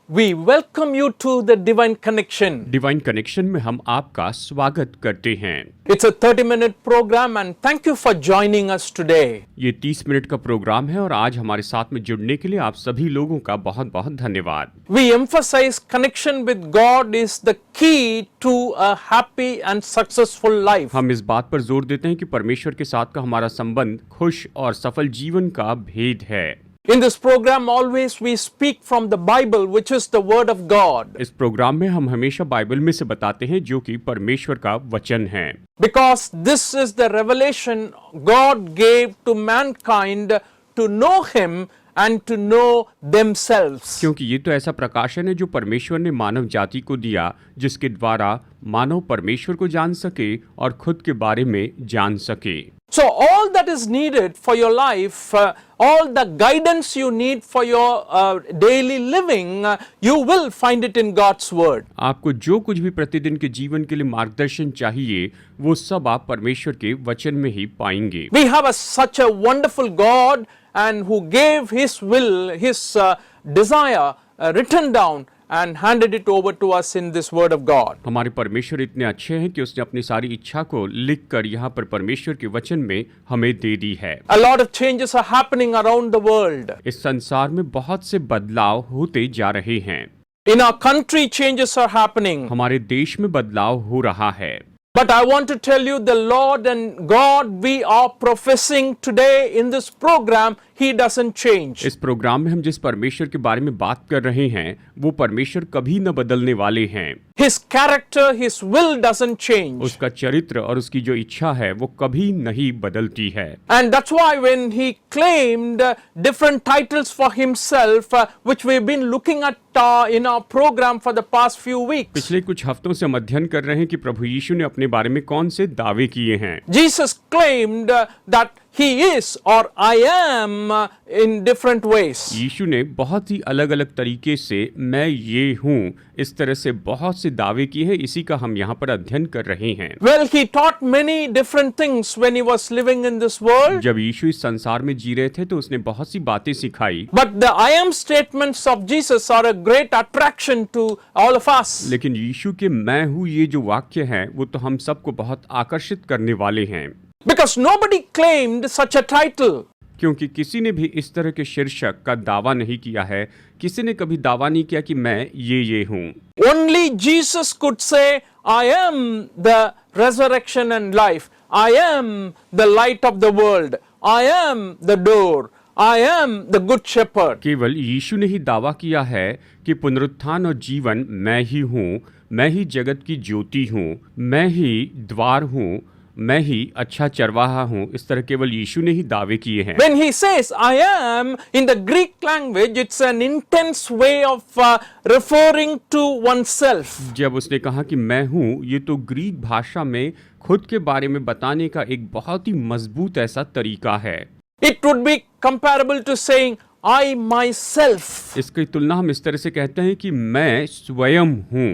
We welcome you to the Divine Connection. Divine connection में हम आपका स्वागत करते हैं। It's a 30-minute program and thank you for joining us today. ये 30 मिनट का प्रोग्राम है और आज हमारे साथ में जुड़ने के लिए आप सभी लोगों का बहुत बहुत धन्यवाद। We emphasize connection with God is the key to a happy and successful life. हम इस बात पर जोर देते हैं कि परमेश्वर के साथ का हमारा संबंध खुश और सफल जीवन का भेद है। In this program always we speak from the Bible, which is the word of God. इस प्रोग्राम में हम हमेशा बाइबल में से बताते हैं जो कि परमेश्वर का वचन है। Because this is the revelation God gave to mankind to know him and to know themselves. क्योंकि ये तो ऐसा प्रकाशन है जो परमेश्वर ने मानव जाति को दिया, जिसके द्वारा मानव परमेश्वर को जान सके और खुद के बारे में जान सके। So all that is needed for your life, all the guidance you need for your daily living, you will find it in God's word. आपको जो कुछ भी प्रतिदिन के जीवन के लिए मार्गदर्शन चाहिए, वो सब आप परमेश्वर के वचन में ही पाएंगे। We have such a wonderful God and who gave his will, his desire written down and handed it over to us in this word of God. हमारे परमेश्वर इतने अच्छे हैं कि उसने अपनी सारी इच्छा को लिखकर यहाँ पर परमेश्वर के वचन में हमें दे दी है। A lot of changes are happening around the world. इस संसार में बहुत से बदलाव होते जा रहे हैं। In our country, changes are happening. हमारे देश में बदलाव हो रहा है। But I want to tell you, the Lord and God we are professing today in this program, He doesn't change. इस प्रोग्राम में हम जिस परमेश्वर के बारे में बात कर रहे हैं, वो परमेश्वर कभी न बदलने वाले हैं। His character, His will doesn't change. उसका चरित्र और उसकी जो इच्छा है वो कभी नहीं बदलती है। And that's why when He claimed different titles for Himself, which we've been looking at in our program for the past few weeks. पिछले कुछ हफ्तों से हम अध्ययन कर रहे हैं कि प्रभु यीशु ने अपने बारे में कौन से दावे किए हैं। Jesus claimed that He is or I am in different ways. यीशु ने बहुत ही अलग-अलग तरीके से मैं ये हूँ इस तरह से बहुत से दावे किए हैं। इसी का हम यहाँ पर अध्ययन कर रहे हैं। Well, He taught many different things when He was living in this world. जब यीशु इस संसार में जी रहे थे तो उसने बहुत सी बातें सिखाई। But the I am statements of Jesus are a great attraction to all of us. लेकिन यीशु के मैं हूँ ये जो वाक्य हैं वो तो हम सबको बहुत आकर्षित करने वाले हैं। Because nobody claimed such a title. क्योंकि किसी ने भी इस तरह के शीर्षक का दावा नहीं किया है। किसी ने कभी दावा नहीं किया कि मैं ये हूँ। Only Jesus could say, I am the resurrection and life. I am the light of the world. I am the door. I am the good shepherd. केवल यीशु ने ही दावा किया है कि पुनरुत्थान और जीवन मैं ही हूँ, मैं ही जगत की ज्योति हूँ, मैं ही द्वार हूँ, मैं ही अच्छा चरवाहा हूँ। इस तरह केवल यीशु ने ही दावे किए हैं। When he says I am, in the Greek language, it's an intense way of referring to oneself. जब उसने कहा कि मैं हूँ, ये तो ग्रीक भाषा में खुद के बारे में बताने का एक बहुत ही मजबूत ऐसा तरीका है। It would be comparable to saying I myself. इसकी तुलना हम इस तरह से कहते हैं कि मैं स्वयं हूँ।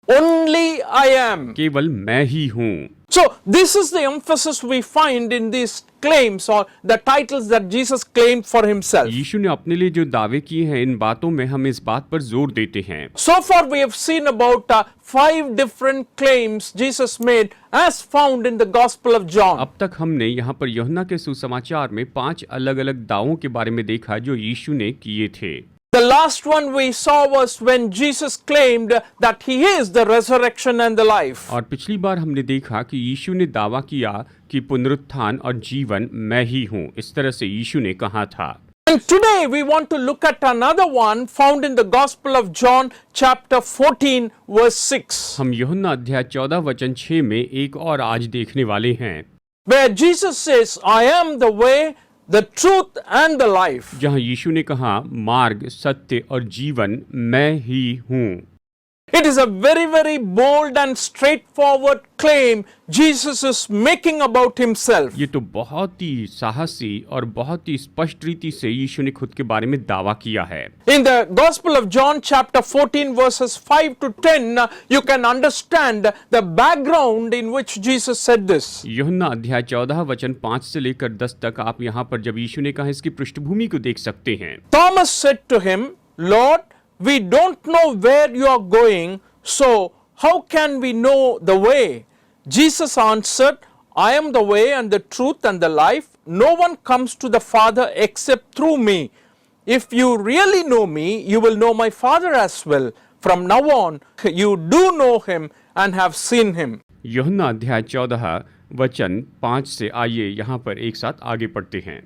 Only I am. केवल मैं ही हूँ। So this is the emphasis we find in these claims or the titles that Jesus claimed for himself. यीशु ने अपने लिए जो दावे किए हैं इन बातों में हम इस बात पर जोर देते हैं। So far we have seen about 5 different claims Jesus made as found in the Gospel of John. अब तक हमने यहाँ पर यूहन्ना के सुसमाचार में 5 अलग-अलग दावों के बारे में देखा जो यीशु ने किए थे। The last one we saw was when Jesus claimed that he is the resurrection and the life. और पिछली बार हमने देखा कि यीशु ने दावा किया कि पुनरुत्थान और जीवन मैं ही हूँ। इस तरह से यीशु ने कहा था। And today we want to look at another one found in the Gospel of John chapter 14 verse 6. हम यूहन्ना अध्याय 14 वचन 6 में एक और आज देखने वाले हैं। Where Jesus says, I am the way, the truth and the life. जहाँ यीशु ने कहा मार्ग, सत्य और जीवन मैं ही हूँ। It is a very, very bold and straightforward claim Jesus is making about himself. ये तो बहुत ही साहसी और बहुत ही स्पष्ट रीति से यीशु ने खुद के बारे में दावा किया है। In the Gospel of John chapter 14 verses 5 to 10, you can understand the background in which Jesus said this. यूहन्ना अध्याय 14 वचन 5 से लेकर 10 तक आप यहाँ पर जब यीशु ने कहा इसकी पृष्ठभूमि को देख सकते हैं। Thomas said to him, Lord, we don't know where you are going, so how can we know the way? Jesus answered, I am the way and the truth and the life. No one comes to the Father except through me. If you really know me, you will know my Father as well. From now on, you do know him and have seen him. यूहन्ना अध्याय 14 वचन 5 से आइए यहाँ पर एक साथ आगे पढ़ते हैं।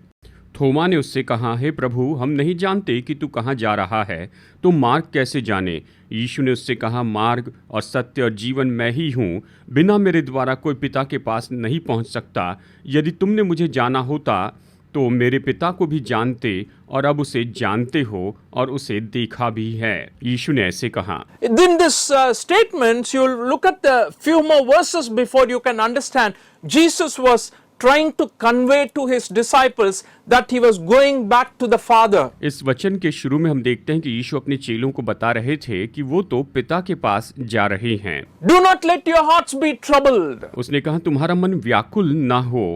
थोमा ने उससे कहा, हे प्रभु, हम नहीं जानते कि तू कहाँ जा रहा है, तो मार्ग कैसे जाने? यीशु ने उससे कहा, मार्ग और सत्य और जीवन मैं ही हूँ। बिना मेरे द्वारा कोई पिता के पास नहीं पहुँच सकता। यदि तुमने मुझे जाना होता तो मेरे पिता को भी जानते और अब उसे जानते हो और उसे देखा भी है। यीशु ने ऐसे कहा। In this statements, you'll look at the few more verses before you can understand. Jesus was trying to convey to his disciples that he was going back to the Father. इस वचन के शुरू में हम देखते हैं कि यीशु अपने चेलों को बता रहे थे कि वो तो पिता के पास जा रहे हैं। Do not let your hearts be troubled. उसने कहा, तुम्हारा मन व्याकुल ना हो।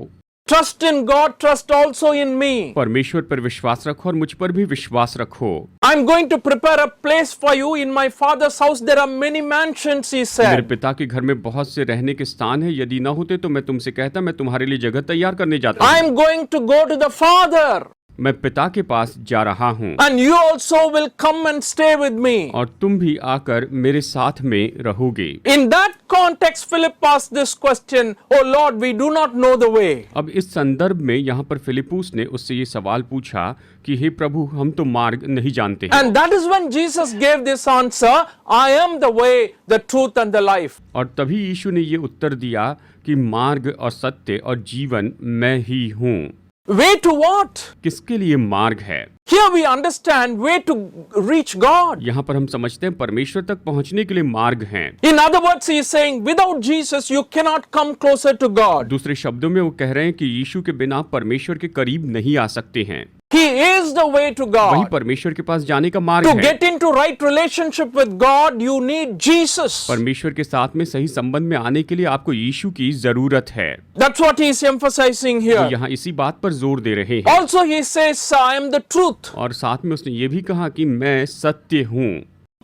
Trust in God, trust also in me. परमेश्वर पर विश्वास रखो और मुझ पर भी विश्वास रखो। I'm going to prepare a place for you in my Father's house. There are many mansions, he मेरे said. पिता के घर में बहुत से रहने के स्थान है। यदि ना होते तो मैं तुमसे कहता, मैं तुम्हारे लिए जगह तैयार करने जाता हूँ। I'm going to go to the Father. मैं पिता के पास जा रहा हूँ And you also will come and stay with me. और तुम भी आकर मेरे साथ में रहोगे। In that context, Philip asked this question, Oh Lord, we do not know the way. अब इस संदर्भ में यहाँ पर फिलिप्पुस ने उससे ये सवाल पूछा कि हे प्रभु, हम तो मार्ग नहीं जानते हैं। And that is when Jesus gave this answer, I am the way, the truth and the life. और तभी यीशु ने ये उत्तर दिया कि मार्ग और सत्य और जीवन मैं ही हूँ। Way to what? किसके लिए मार्ग है? Here we understand way to reach God. यहाँ पर हम समझते हैं परमेश्वर तक पहुँचने के लिए मार्ग हैं। In other words, he is saying, without Jesus, you cannot come closer to God. दूसरे शब्दों में वो कह रहे हैं कि यीशु के बिना परमेश्वर के करीब नहीं आ सकते हैं। He is the way to वही God. परमेश्वर के पास जाने का मार्ग To है। get into right relationship with God, you need Jesus. परमेश्वर के साथ में सही संबंध में आने के लिए आपको यीशु की जरूरत है। That's what he is emphasizing वो here. यहाँ इसी बात पर जोर दे रहे हैं। Also, he says, I am the truth. और साथ में उसने ये भी कहा कि मैं सत्य हूँ।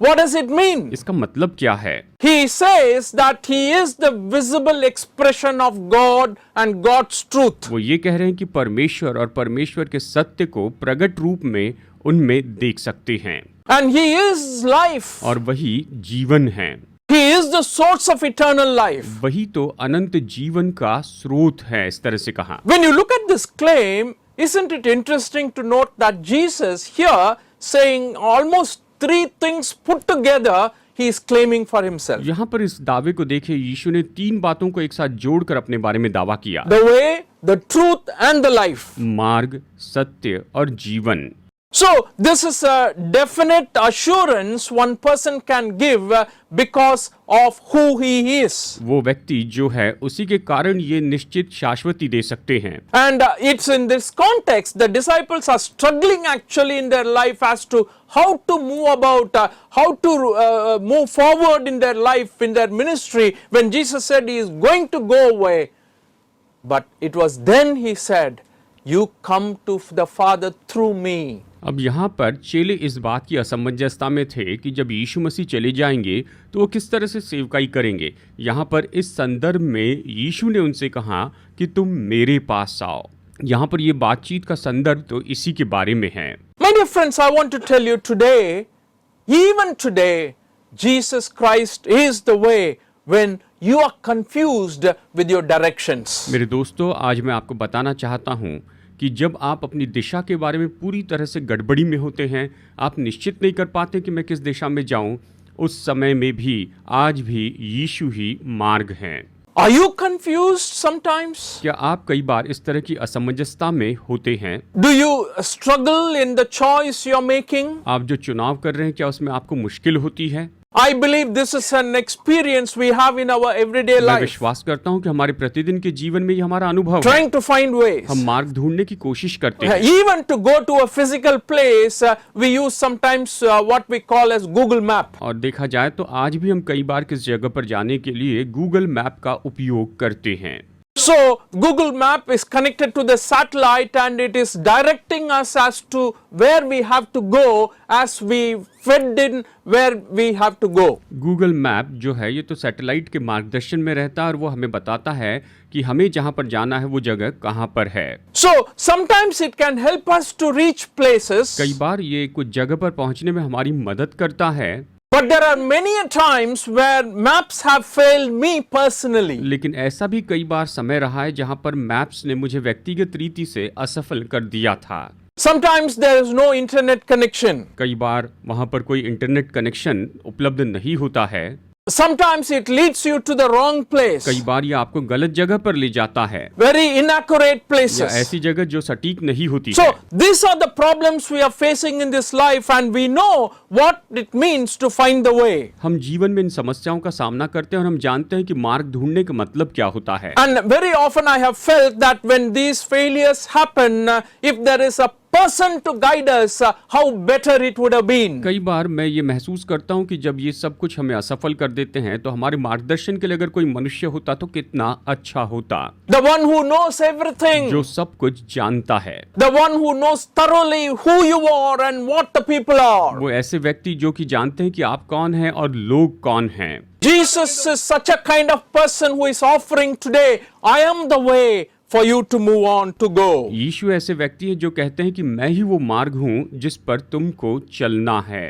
What does it mean? इसका मतलब क्या है? He says that he is the visible expression of God and God's truth. वो ये कह रहे हैं कि परमेश्वर और परमेश्वर के सत्य को प्रकट रूप में उनमें देख सकते हैं। And he is life. और वही जीवन है। He is the source of eternal life. वही तो अनंत जीवन का स्रोत है, इस तरह से कहा। When you look at this claim, isn't it interesting to note that Jesus here saying almost three things put together, he is claiming for himself. यहाँ पर इस दावे को देखें, यीशु ने 3 बातों को एक साथ जोड़कर अपने बारे में दावा किया। The way, the truth and the life. मार्ग, सत्य और जीवन। So this is a definite assurance one person can give because of who he is. वो व्यक्ति जो है उसी के कारण ये निश्चित शाश्वती दे सकते हैं। And it's in this context the disciples are struggling actually in their life as to how to move about, how to move forward in their life, in their ministry, when Jesus said he is going to go away. But it was then he said, you come to the Father through me. अब यहाँ पर चेले इस बात की असमंजसता में थे कि जब यीशु मसीह चले जाएंगे तो वो किस तरह से सेवकाई करेंगे। यहाँ पर इस संदर्भ में यीशु ने उनसे कहा कि तुम मेरे पास आओ। यहाँ पर ये बातचीत का संदर्भ तो इसी के बारे में है। My dear friends, I want to tell you today, even today, Jesus Christ is the way when you are confused with your directions. मेरे दोस्तों, आज मैं आपको बताना चाहता हूँ कि जब आप अपनी दिशा के बारे में पूरी तरह से गड़बड़ी में होते हैं, आप निश्चित नहीं कर पाते कि मैं किस दिशा में जाऊं, उस समय में भी आज भी यीशु ही मार्ग है। Are you confused sometimes? क्या आप कई बार इस तरह की असमंजसता में होते हैं? Do you struggle in the choice you're making? आप जो चुनाव कर रहे हैं, क्या उसमें आपको मुश्किल होती है? I believe this is an experience we have in our everyday मैं life. विश्वास करता हूँ कि हमारे प्रतिदिन के जीवन में ये हमारा अनुभव है। Trying to find ways. हम मार्ग ढूंढने की कोशिश करते हैं। Even to go to a physical place, we use sometimes what we call as Google Map. और देखा जाए तो आज भी हम कई बार किस जगह पर जाने के लिए गूगल मैप का उपयोग करते हैं। So Google Map is connected to the satellite and it is directing us as to where we have to go as we fed in where we have to go. Google map जो है ये तो satellite के मार्गदर्शन में रहता है और वो हमें बताता है कि हमें जहां पर जाना है वो जगह कहां पर है। So sometimes it can help us to reach places. कई बार ये कुछ जगह पर पहुंचने में हमारी मदद करता है। But there are many a times where maps have failed me personally. लेकिन ऐसा भी कई बार समय रहा है जहां पर मैप्स ने मुझे व्यक्तिगत रीति से असफल कर दिया था। Sometimes there is no internet connection. कई बार वहां पर कोई इंटरनेट कनेक्शन उपलब्ध नहीं होता है। Sometimes it leads you to the wrong place. कई बार ये आपको गलत जगह पर ले जाता है, Very inaccurate या places. ऐसी जगह जो सटीक नहीं होती So है। these are the problems we are facing in this life and we know what it means to find the way. हम जीवन में इन समस्याओं का सामना करते हैं और हम जानते हैं कि मार्ग ढूंढने का मतलब क्या होता है। And very often I have felt that when these failures happen, if there is a person to guide us, how better it would have been. कई बार मैं ये महसूस करता हूँ कि जब ये सब कुछ हमें असफल कर देते हैं तो हमारे मार्गदर्शन के लिए अगर कोई मनुष्य होता तो कितना अच्छा होता। The one who knows everything. जो सब कुछ जानता है, The one who knows thoroughly who you are and what the people are. वो ऐसे व्यक्ति जो कि जानते हैं कि आप कौन हैं और लोग कौन हैं। Jesus is such a kind of person who is offering today, I am the way for you to move on to go. यीशु ऐसे व्यक्ति हैं जो कहते हैं कि मैं ही वो मार्ग हूँ जिस पर तुमको चलना है।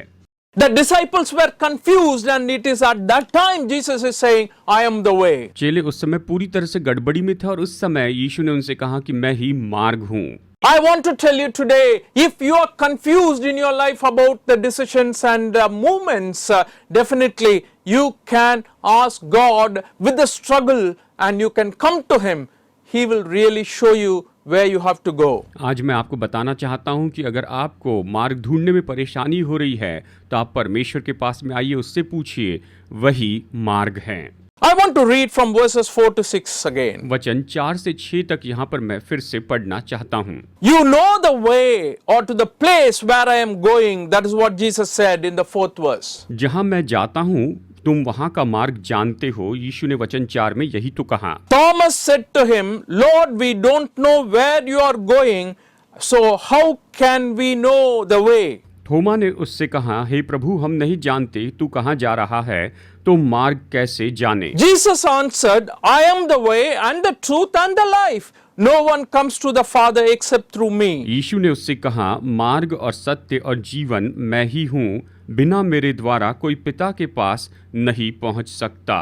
The disciples were confused and it is at that time Jesus is saying, I am the way. चेले उस समय पूरी तरह से गड़बड़ी में थे और उस समय यीशु ने उनसे कहा कि मैं ही मार्ग हूँ। I want to tell you today, if you are confused in your life about the decisions and movements, definitely you can ask God with the struggle and you can come to Him. He will really show you where you have to go. आज मैं आपको बताना चाहता हूं कि अगर आपको मार्ग ढूंढने में परेशानी हो रही है तो आप परमेश्वर के पास में आइए, उससे पूछिए, वही मार्ग है। I want to read from verses 4 to 6 again. वचन 4 से 6 तक यहाँ पर मैं फिर से पढ़ना चाहता हूँ। You know the way or to the place where I am going. That is what Jesus said in the 4th verse. जहाँ मैं जाता हूँ तुम वहाँ का मार्ग जानते हो, यीशु ने वचन 4 में यही तो कहा। Thomas said to him, Lord, we don't know where you are going, so how can we know the way? थोमा ने उससे कहा, हे प्रभु, हम नहीं जानते तू कहाँ जा रहा है, तो मार्ग कैसे जाने? Jesus answered, I am the way and the truth and the life. No one comes to the Father except through me. यीशु ने उससे कहा, मार्ग और सत्य और जीवन मैं ही हूँ, बिना मेरे द्वारा कोई पिता के पास नहीं पहुँच सकता।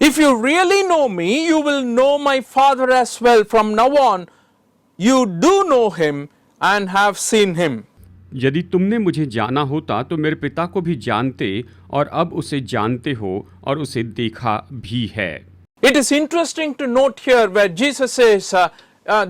If you really know me, you will know my Father as well. From now on, you do know him and have seen him. यदि तुमने मुझे जाना होता तो मेरे पिता को भी जानते और अब उसे जानते हो और उसे देखा भी है। It is interesting to note here where Jesus says,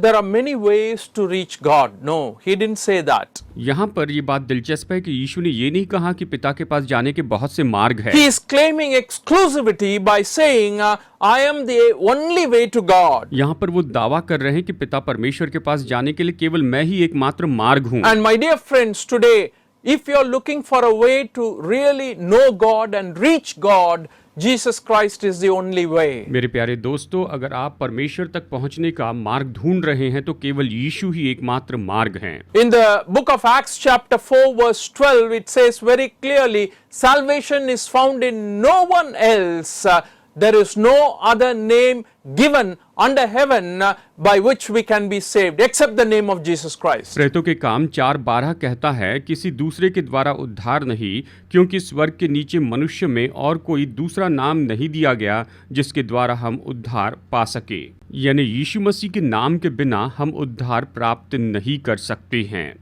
there are many ways to reach God. No, he didn't say that. यहाँ पर ये बात दिलचस्प है कि यीशु ने ये नहीं कहा कि पिता के पास जाने के बहुत से मार्ग हैं। He is claiming exclusivity by saying, I am the only way to God. यहाँ पर वो दावा कर रहे हैं कि पिता परमेश्वर के पास जाने के लिए केवल मैं ही एकमात्र मार्ग हूँ। And my dear friends, today, if you are looking for a way to really know God and reach God, Jesus Christ is the only way. मेरे प्यारे दोस्तों, अगर आप परमेश्वर तक पहुंचने का मार्ग ढूंढ रहे हैं तो केवल यीशु ही एकमात्र मार्ग हैं। In the book of Acts chapter 4 verse 12, it says very clearly, salvation is found in no one else. There is no other name given under heaven by which we can be saved except the name of Jesus Christ. प्रेरितों के काम 4:12 कहता है, किसी दूसरे के द्वारा उद्धार नहीं, क्योंकि स्वर्ग के नीचे मनुष्य में और कोई दूसरा नाम नहीं दिया गया जिसके द्वारा हम उद्धार पा सके। यानी यीशु मसीह के नाम के बिना हम उद्धार प्राप्त नहीं कर सकते हैं।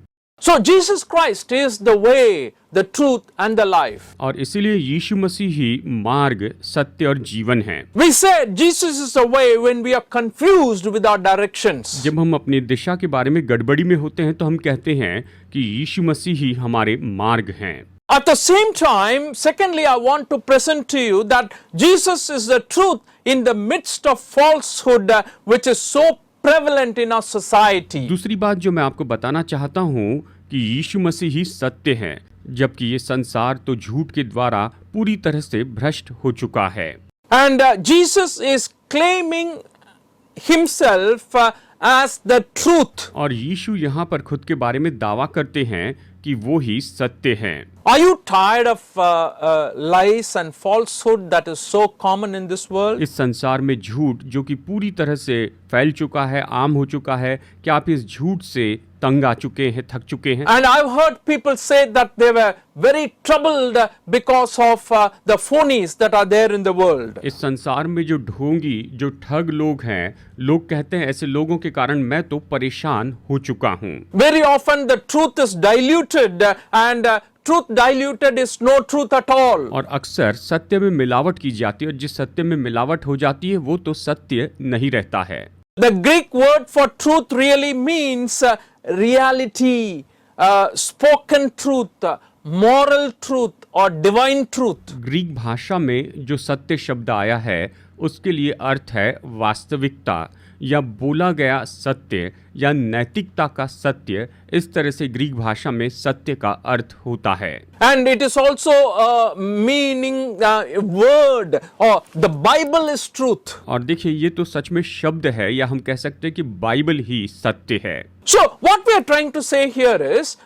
So Jesus Christ is the way, the truth and the life. और इसीलिए यीशु मसीह ही मार्ग, सत्य और जीवन है। We said Jesus is the way when we are confused with our directions. जब हम अपनी दिशा के बारे में गड़बड़ी में होते हैं तो हम कहते हैं कि यीशु मसीह ही हमारे मार्ग हैं। At the same time, secondly, I want to present to you that Jesus is the truth in the midst of falsehood, which is so prevalent in our society. दूसरी बात जो मैं आपको बताना चाहता हूँ कि यीशु मसीह ही सत्य है, जबकि ये संसार तो झूठ के द्वारा पूरी तरह से भ्रष्ट हो चुका है। And Jesus is claiming himself as the truth. और यीशु यहाँ पर खुद के बारे में दावा करते हैं कि वो ही सत्य हैं। Are you tired of lies and falsehood that is so common in this world? इस संसार में झूठ जो कि पूरी तरह से फैल चुका है, आम हो चुका है, क्या आप इस झूठ से तंग आ चुके हैं, थक चुके हैं? And I've heard people say that they were very troubled because of the phonies that are there in the world. इस संसार में जो ढोंगी, जो ठग लोग हैं, लोग कहते हैं ऐसे लोगों के कारण मैं तो परेशान हो चुका हूँ। Very often the truth is diluted and truth diluted is no truth at all. और अक्सर सत्य में मिलावट की जाती है और जिस सत्य में मिलावट हो जाती है वो तो सत्य नहीं रहता है। The Greek word for truth really means reality, spoken truth, moral truth or divine truth. Greek भाषा में जो सत्य शब्द आया है उसके लिए अर्थ है वास्तविकता या बोला गया सत्य या नैतिकता का सत्य। इस तरह से ग्रीक भाषा में सत्य का अर्थ होता है। And it is also meaning word or the Bible is truth. और देखिए ये तो सच में शब्द है या हम कह सकते हैं कि बाइबल ही सत्य है। So what we are trying to say here is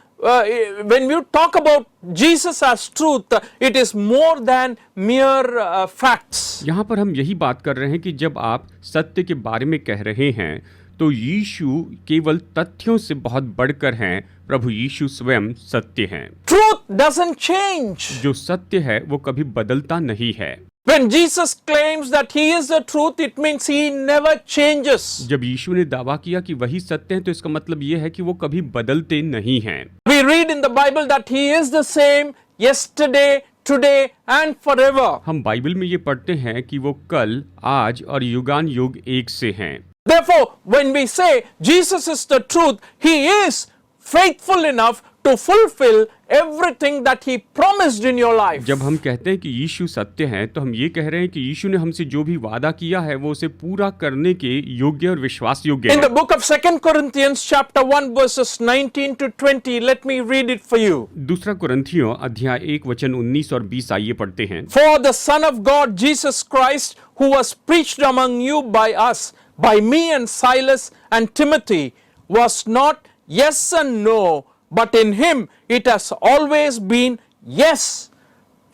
when you talk about Jesus as truth, it is more than mere facts. यहाँ पर हम यही बात कर रहे हैं कि जब आप सत्य के बारे में कह रहे हैं तो यीशु केवल तथ्यों से बहुत बढ़कर हैं। प्रभु यीशु स्वयं सत्य हैं। Truth doesn't change. जो सत्य है वो कभी बदलता नहीं है। When Jesus claims that he is the truth, it means he never changes. जब यीशु ने दावा किया कि वही सत्य है तो इसका मतलब ये है कि वो कभी बदलते नहीं हैं। We read in the Bible that he is the same yesterday, today and forever. हम बाइबल में ये पढ़ते हैं कि वो कल, आज और युगान युग एक से हैं। Therefore, when we say Jesus is the truth, he is faithful enough to fulfill everything that he promised in your life. जब हम कहते हैं कि यीशु सत्य है तो हम ये कह रहे हैं कि यीशु ने हमसे जो भी वादा किया है वो उसे पूरा करने के योग्य और विश्वास योग्य In है। the book of 2 Corinthians chapter 1 verses 19 to 20, let me read it for you. दूसरा कुरिन्थियों अध्याय 1 वचन 19 और 20 आइए पढ़ते हैं। For the Son of God, Jesus Christ, who was preached among you by us, by me and Silas and Timothy, was not yes and no, but in him it has always been yes.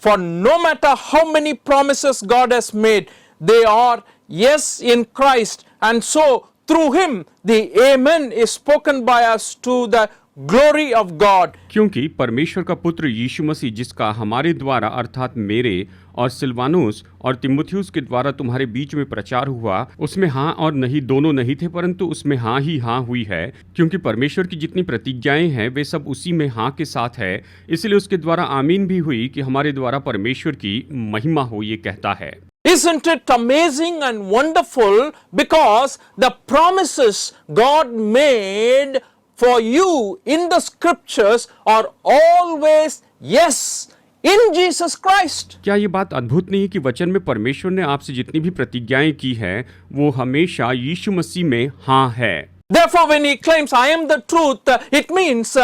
For no matter how many promises God has made, they are yes in Christ. And so through him the amen is spoken by us to the glory of God. क्योंकि परमेश्वर का पुत्र यीशु मसीह जिसका हमारे द्वारा अर्थात मेरे और सिलवानुस और तिमुथियुस के द्वारा तुम्हारे बीच में प्रचार हुआ, उसमें हाँ और नहीं दोनों नहीं थे परंतु उसमें हाँ ही हाँ हुई है। क्योंकि परमेश्वर की जितनी प्रतिज्ञाएं हैं वे सब उसी में हाँ के साथ है, इसलिए उसके द्वारा आमीन भी हुई कि हमारे द्वारा परमेश्वर की महिमा हो, ये कहता है। Isn't it amazing and wonderful, because the promises God made for you in the scriptures are always yes in Jesus Christ. क्या ये बात अद्भुत नहीं है कि वचन में परमेश्वर ने आपसे जितनी भी प्रतिज्ञाएं की है वो हमेशा यीशु मसीह में हाँ है। Therefore, when he claims I am the truth, it means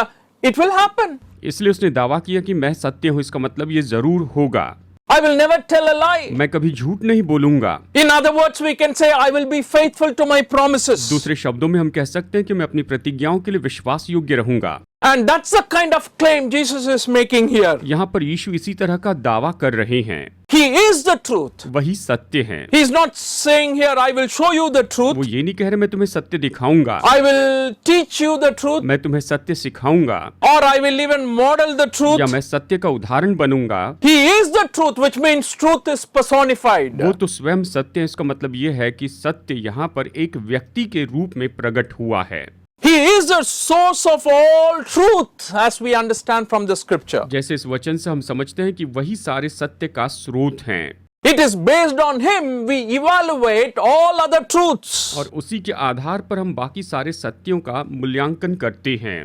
it will happen. इसलिए उसने दावा किया कि मैं सत्य हूँ, इसका मतलब ये जरूर होगा। I will never tell a lie. मैं कभी झूठ नहीं बोलूंगा। In other words, we can say I will be faithful to my promises. दूसरे शब्दों में हम कह सकते हैं कि मैं अपनी प्रतिज्ञाओं के लिए विश्वास योग्य रहूंगा। And that's the kind of claim Jesus is making here. यहाँ पर यीशु इसी तरह का दावा कर रहे हैं। He is the truth. वही सत्य है। He is not saying here I will show you the truth. वो ये नहीं कह रहे मैं तुम्हें सत्य दिखाऊंगा, I will teach you the truth. मैं तुम्हें सत्य सिखाऊंगा, Or I will even model the truth. या मैं सत्य का उदाहरण बनूंगा। He is the truth, which means truth is personified. वो तो स्वयं सत्य है, इसका मतलब ये है कि सत्य यहाँ पर एक व्यक्ति के रूप में प्रकट हुआ है। He is the source of all truth, as we understand from the scripture. जैसे इस वचन से हम समझते हैं कि वही सारे सत्य का स्रोत हैं। It is based on him we evaluate all other truths. और उसी के आधार पर हम बाकी सारे सत्यों का मूल्यांकन करते हैं।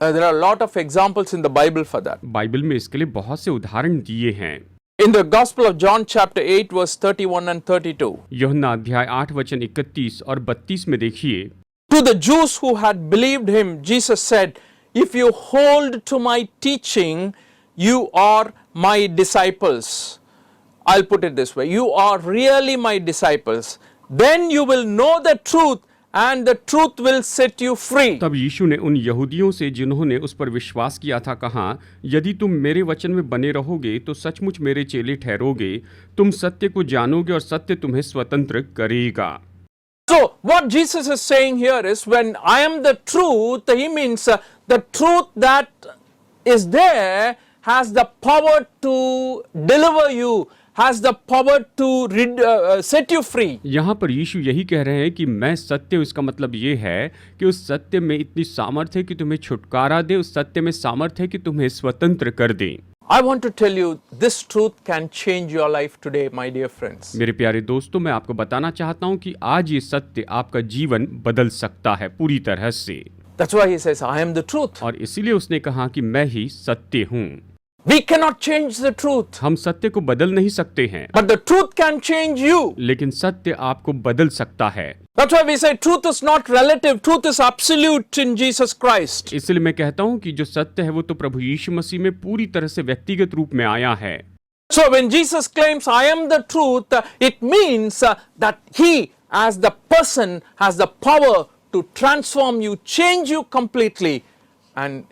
There are a lot of examples in the Bible for that. Bible में इसके लिए बहुत से उदाहरण दिए हैं। In the Gospel of John chapter 8 verse 31 and 32. यूहन्ना अध्याय 8 वचन 31 और 32 में देखिए। To the Jews who had believed him, Jesus said, if you hold to my teaching, you are my disciples. I'll put it this way. You are really my disciples. then you will know the truth and the truth will set you free. तब यीशु ने उन यहूदियों से जिन्होंने उस पर विश्वास किया था कहा, यदि तुम मेरे वचन में बने रहोगे तो सचमुच मेरे चेले ठहरोगे, तुम सत्य को जानोगे और सत्य तुम्हें स्वतंत्र करेगा। So what Jesus is saying here is, when I am the truth, he means the truth that is there has the power to deliver you, has the power to set you free. यहाँ पर यीशु यही कह रहे हैं कि मैं सत्य हूँ। इसका मतलब ये है कि उस सत्य में इतनी सामर्थ्य है कि तुम्हें छुटकारा दे, उस सत्य में सामर्थ्य है कि तुम्हें स्वतंत्र कर दे। I want to tell you, this truth can change your life today, my dear friends. मेरे प्यारे दोस्तों, मैं आपको बताना चाहता हूँ कि आज ये सत्य आपका जीवन बदल सकता है पूरी तरह से। That's why he says, I am the truth. और इसीलिए उसने कहा कि मैं ही सत्य हूँ। We cannot change the truth, हम सत्य को बदल नहीं सकते हैं, but the truth can change you. लेकिन सत्य आपको बदल सकता है। That's why we say truth is not relative, truth is absolute in Jesus Christ. इसलिए मैं कहता हूँ कि जो सत्य है वो तो प्रभु यीशु मसीह में पूरी तरह से व्यक्तिगत रूप में आया है। So when Jesus claims, I am the truth, it means that he, as the person, has the power to transform you, change you completely, and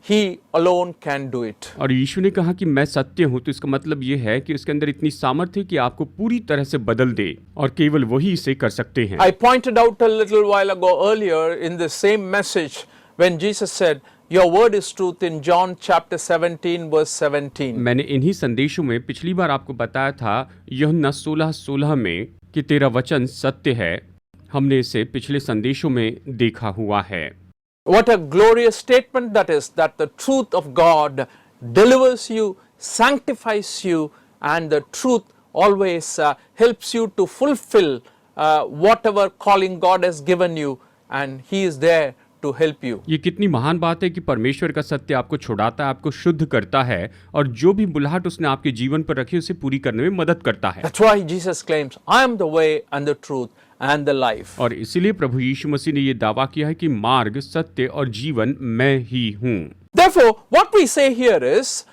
he alone can do it. और यीशु ने कहा कि मैं सत्य हूँ, तो इसका मतलब ये है कि उसके अंदर इतनी सामर्थ्य है कि आपको पूरी तरह से बदल दे, और केवल वही इसे कर सकते हैं। I pointed out a little while ago earlier in the same message when Jesus said, your word is truth, in John chapter 17 verse 17. मैंने इन्हीं संदेशों में पिछली बार आपको बताया था यूहन्ना 16:16 में कि तेरा वचन सत्य है। हमने इसे पिछले संदेशों में देखा हुआ है। What a glorious statement that is, that the truth of God delivers you, sanctifies you, and the truth always helps you to fulfill whatever calling God has given you, and he is there to help you. ये कितनी महान बात है कि परमेश्वर का सत्य आपको छुड़ाता है, आपको शुद्ध करता है, और जो भी बुलाहट उसने आपके जीवन पर रखी उसे पूरी करने में मदद करता है। That's why Jesus claims, I am the way and the truth and the life. और इसीलिए प्रभु यीशु मसीह ने ये दावा किया है कि मार्ग, सत्य और जीवन मैं ही हूँ। Therefore, what we say here is,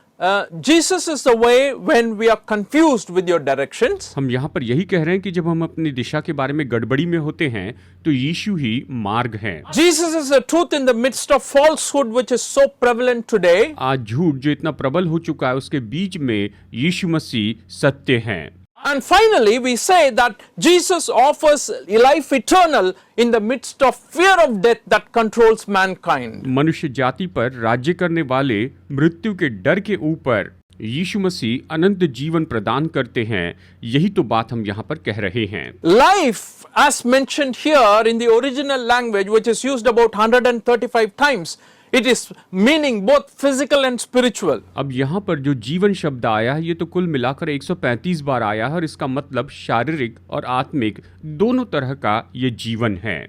Jesus is the way when we are confused with your directions. हम यहाँ पर यही कह रहे हैं कि जब हम अपनी दिशा के बारे में गड़बड़ी में होते हैं तो यीशु ही मार्ग है। Jesus is the truth in the midst of falsehood which is so prevalent today. आज झूठ जो इतना प्रबल हो चुका है उसके बीच में यीशु मसीह सत्य है। And finally, we say that Jesus offers life eternal in the midst of fear of death that controls mankind. मनुष्य जाति पर राज्य करने वाले मृत्यु के डर के ऊपर यीशु मसीह अनंत जीवन प्रदान करते हैं। यही तो बात हम यहाँ पर कह रहे हैं। Life, as mentioned here in the original language, which is used about 135 times, it is meaning both physical and spiritual. अब यहाँ पर जो जीवन शब्द आया है ये तो कुल मिलाकर 135 बार आया है, और इसका मतलब शारीरिक और आत्मिक दोनों तरह का ये जीवन है।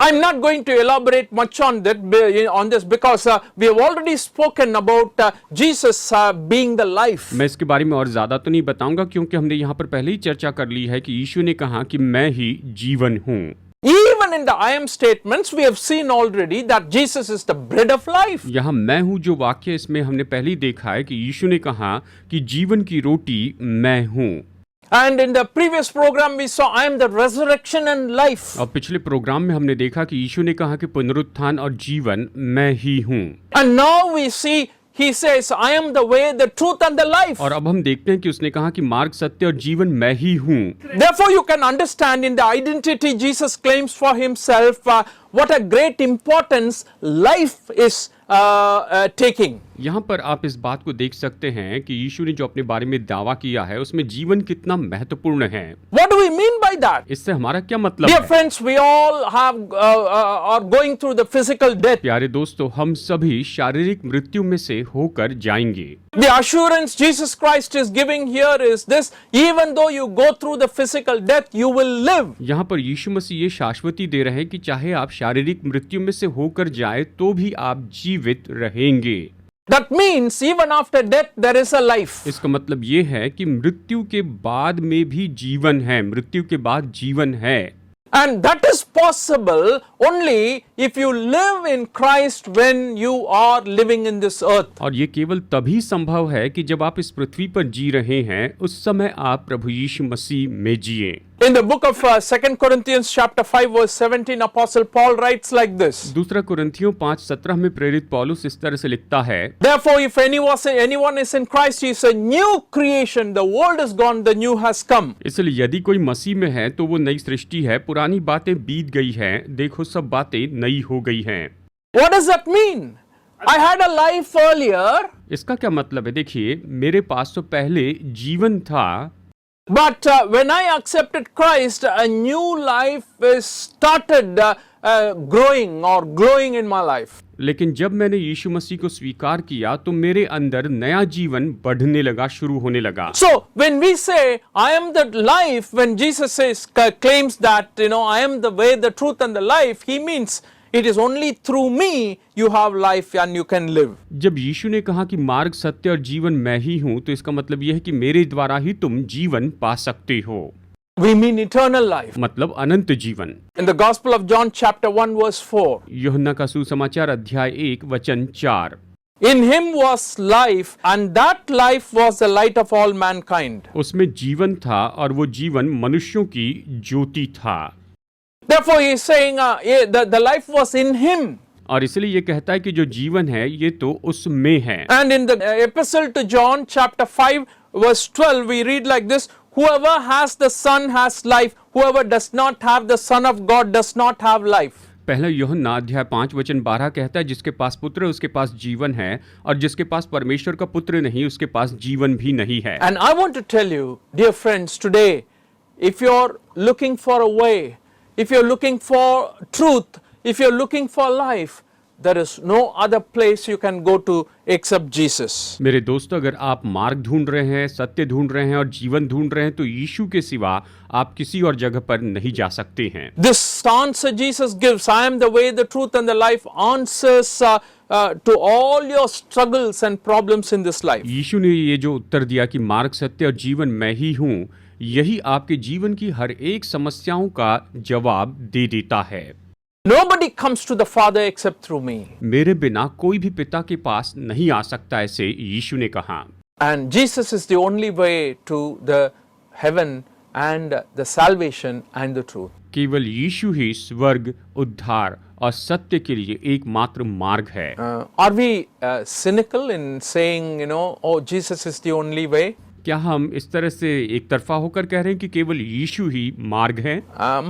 I'm not going to elaborate much on this because we have already spoken about Jesus being the life. मैं इसके बारे में और ज्यादा तो नहीं बताऊंगा क्योंकि हमने यहाँ पर पहले ही चर्चा कर ली है कि यीशु ने कहा कि मैं ही जीवन हूँ। Even in the I am statements, we have seen already that Jesus is the bread of life. यहाँ मैं हूँ जो वाक्य, इसमें हमने पहले ही देखा है कि यीशु ने कहा कि जीवन की रोटी मैं हूँ। And in the previous program we saw I am the resurrection and life. और पिछले प्रोग्राम में हमने देखा कि यीशु ने कहा कि पुनरुत्थान और जीवन मैं ही हूँ। And now we see he says I am the way, the truth and the life. और अब हम देखते हैं कि उसने कहा कि मार्ग, सत्य और जीवन मैं ही हूँ। Therefore you can understand in the identity Jesus claims for himself what a great importance life is taking. यहाँ पर आप इस बात को देख सकते हैं कि यीशु ने जो अपने बारे में दावा किया है उसमें जीवन कितना महत्वपूर्ण है। What do we mean by that? इससे हमारा क्या मतलब Dear है? friends, we all have are going through the physical death. प्यारे दोस्तों, हम सभी शारीरिक मृत्यु में से होकर जाएंगे। The assurance Jesus Christ is giving here is this: even though you go through the physical death, you will live. यहाँ पर यीशु मसीह ये शाश्वती दे रहे हैं कि चाहे आप शारीरिक मृत्यु में से होकर जाए तो भी आप जीवित रहेंगे। That means even after death there is a life. इसका मतलब ये है कि मृत्यु के बाद में भी जीवन है, मृत्यु के बाद जीवन है। And that is possible only if you live in Christ when you are living in this earth. और ये केवल तभी संभव है कि जब आप इस पृथ्वी पर जी रहे हैं उस समय आप प्रभु यीशु मसीह में जिए। In the book of 2 Corinthians chapter 5 verse 17, Apostle Paul writes like this. दूसरा कुरिन्थियों 5:17 में प्रेरित पौलुस इस तरह से लिखता है, Therefore, if anyone is in Christ, he is a new creation. The world is gone, the new has come. इसलिए यदि कोई मसीह में है तो वो नई सृष्टि है, पुरानी बातें बीत गई हैं, देखो सब बातें नई हो गई हैं। What does that mean? I had a life earlier, इसका क्या मतलब है? देखिए, मेरे पास तो पहले जीवन था, but when I accepted Christ, a new life is started growing or glowing in my life. लेकिन जब मैंने यीशु मसीह को स्वीकार किया तो मेरे अंदर नया जीवन बढ़ने लगा, शुरू होने लगा। So when we say I am the life, when Jesus claims that I am the way, the truth and the life, he means it is only through me you have life and you can live. जब यीशु ने कहा कि मार्ग, सत्य और जीवन मैं ही हूं, तो इसका मतलब यह है कि मेरे द्वारा ही तुम जीवन पा सकते हो। We mean eternal life. मतलब अनंत जीवन। In the Gospel of John chapter 1 verse 4. यूहन्ना का सुसमाचार अध्याय 1 वचन 4। In him was life and that life was the light of all mankind. उसमें जीवन था और वो जीवन मनुष्यों की ज्योति था। Therefore he is saying the life was in him. और इसलिए ये कहता है कि जो जीवन है ये तो उसमें है। And in the epistle to John chapter 5 verse 12 we read like this, whoever has the Son has life, whoever does not have the Son of God does not have life. पहला यूहन्ना अध्याय 5 वचन 12 कहता है, जिसके पास पुत्र है उसके पास जीवन है, और जिसके पास परमेश्वर का पुत्र नहीं उसके पास जीवन भी नहीं है। And I want to tell you, dear friends, today, if you're looking for a way, if you're looking for truth, if you're looking for life, there is no other place you can go to except Jesus. मेरे दोस्तों, अगर आप मार्ग ढूंढ रहे हैं, सत्य ढूंढ रहे हैं और जीवन ढूंढ रहे हैं, तो यीशु के सिवा आप किसी और जगह पर नहीं जा सकते हैं। This answer Jesus gives, I am the way, the truth and the life, answers to all your struggles and problems in this life. यीशु ने ये जो उत्तर दिया कि मार्ग, सत्य और जीवन मैं ही हूँ, यही आपके जीवन की हर एक समस्याओं का जवाब दे देता है। Nobody comes to the Father except through me. मेरे बिना कोई भी पिता के पास नहीं आ सकता, ऐसे यीशु ने कहा। And Jesus is the only way to the heaven and the salvation and the truth. केवल यीशु ही स्वर्ग, उद्धार और सत्य के लिए एकमात्र मार्ग है। Are we cynical in saying, oh, Jesus is the only way? क्या हम इस तरह से एक तरफा होकर कह रहे हैं कि केवल यीशु ही मार्ग है?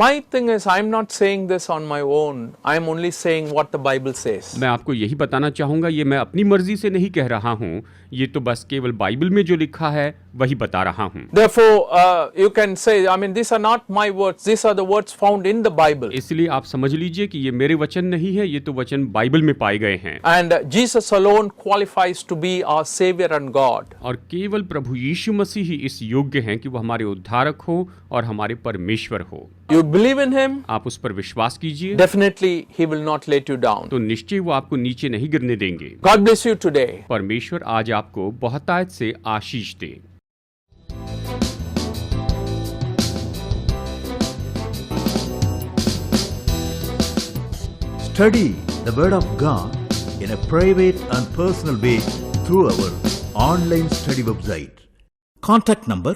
My thing is, I'm not saying this on my own. I'm only saying what the Bible says. मैं आपको यही बताना चाहूंगा, ये मैं अपनी मर्जी से नहीं कह रहा हूँ, ये तो बस केवल बाइबल में जो लिखा है वही बता रहा हूँ। Therefore, you can say, these are not my words. These are the words found in the Bible. इसलिए आप समझ लीजिए कि ये मेरे वचन नहीं है, ये तो वचन बाइबल में पाए गए हैं। And Jesus alone qualifies to be our Savior and God. और केवल प्रभु यीशु मसीह ही इस योग्य हैं कि वो हमारे उद्धारक हो और हमारे परमेश्वर हो। You believe in Him? आप उस पर विश्वास कीजिए। Definitely, He will not let you down. तो निश्चय वो आपको नीचे नहीं गिरने देंगे। God bless you today. परमेश्वर आज आपको बहुतायत से आशीष दे। Study the Word of God in a private and personal way through our online study website. Contact number